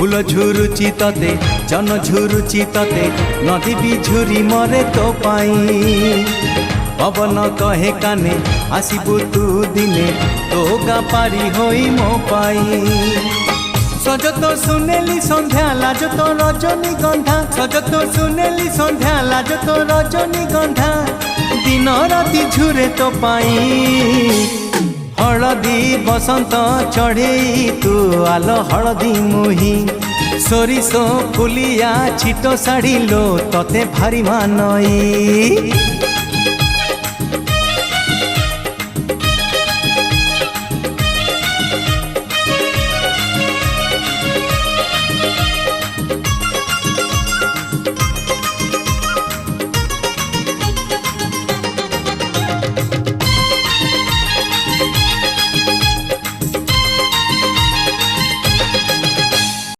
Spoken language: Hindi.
फूल झुरुची तते जन झुरुची तते नदी भी झुरी मरे तो पाई पवन कहे काने आसबू तू दिने तो गा पारी होई मो पाई सज तो सुनेली संध्या लाज तो रजनी गंधा सज तो सुनेली संध्या लाज तो रजनी गंधा दिन राति झुरे तो पाई हलदी बसंत चढ़े तू आलो हलदी मुही सोरिसो फुलिया छिटो साड़ी लो तते भारी मानई।